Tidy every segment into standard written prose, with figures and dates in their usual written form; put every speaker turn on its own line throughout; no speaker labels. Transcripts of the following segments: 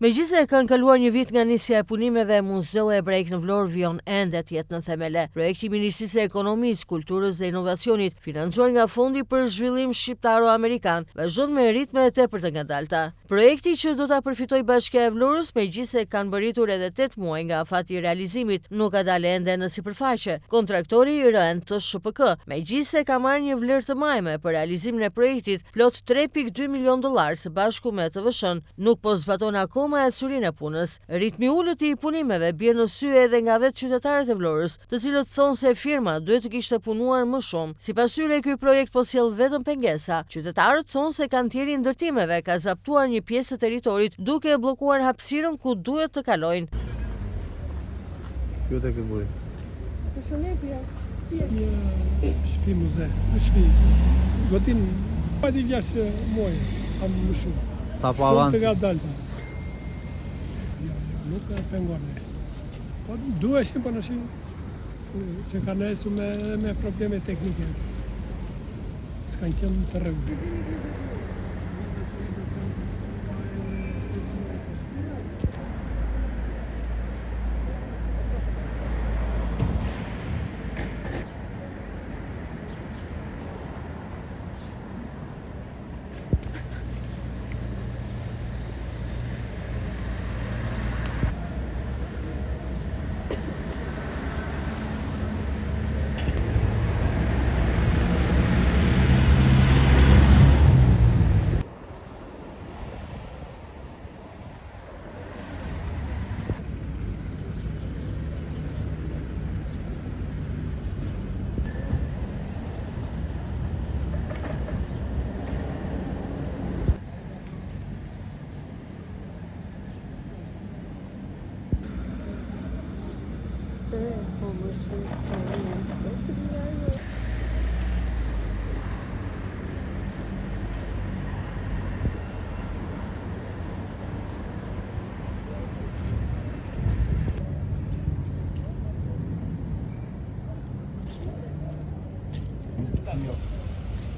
Megjithëse kanë kaluar një vit nga nisja e punimeve, Muzeu Hebraik në Vlorë vjon ende të jetë në themele. Projekti i Ministrisë së Ekonomisë, Kulturës dhe Inovacionit, financuar nga Fondi për Zhvillim Shqiptaro-Amerikan, vazhdon me ritme të tepërta të ngadalta. Projekti që do ta përfitojë Bashkia e Vlorës, megjithëse kanë mbërritur edhe 8 muaj nga afati i realizimit, nuk ka dalë ende në sipërfaqe. Kontraktori i rënd të SHPK, megjithëse ka marrë një vlerë të majme për realizimin e projektit, plot $3.2 milion së bashku me TVSH-n, nuk po zbaton akoma e curin e punës. Ritmi ullët i punimeve bie në sy edhe nga vetë qytetarët e Vlorës, të cilët thonë se firma duhet të kishte punuar më shumë. Sipas tyre, ky projekt po sjell vetëm pengesa. Qytetarët thonë se kantieri i ndërtimeve ka zaptuar një pjesë të territorit duke e bllokuar hapësirën ku duhet të kalojnë.
Kjo te ky buri.
Një shtëpi muze, një shtëpi. Gotin pa di gjashtë muaj, am më shumë.
Ta po avans.
Nuk e pengon. Po duheshin po nëse se kanë nesur me probleme teknike. S'kan qenë të rregullt.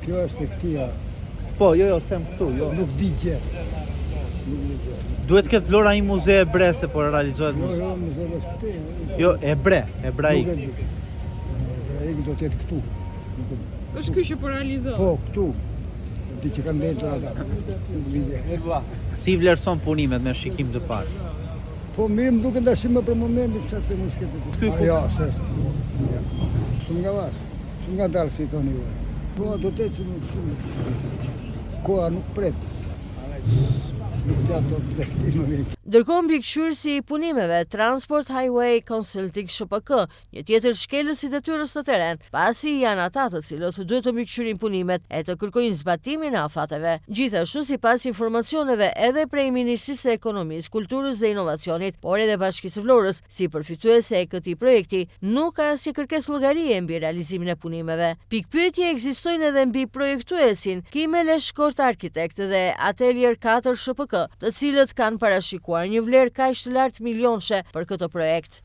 Kjo është e këtia.
Po, jo, them këtu, jo.
Nuk di gjë.
Duhet këtë Vlora një muze hebre se po realizohet muze.
Jo, muze është këtu.
Jo, hebraik.
Nuk e di. Hebraik do të jetë këtu.
Është ky që po realizohet?
Po, këtu. Di që kanë ndendur ata. Nuk vide.
Si vlerëson punimet me shikim të parë?
Po, mirë më duke ndashim më për momentin, pësa të mos këtë të. Jo, se. Shumë nga vasë. Shumë nga dalë si thoni ju. Po, do të ecim shumë. Koha nuk pret. Nuk të ato të moment.
Ndërkohë mbikëqyrësi i punimeve Transport Highway Consulting SHPK, një tjetër shkelës i detyrës të teren, pasi janë ata të cilët duhet të mbikëqyrin punimet e të kërkojnë zbatimin e afateve. Gjithashtu, sipas informacioneve edhe prej Ministrisë së Ekonomisë, Kulturës dhe Inovacionit, por edhe Bashkisë së Vlorës, si përfituese e këtij projekti, nuk ka asnjë kërkesë llogarie mbi realizimin e punimeve. Pikpyetje ekzistojnë edhe mbi projektuesin Kimele Shkort Arkitekt dhe Atelier 4 SHPK, të cilët kanë parashikuar një vlerë kaq të lartë milionëshe për këtë projekt.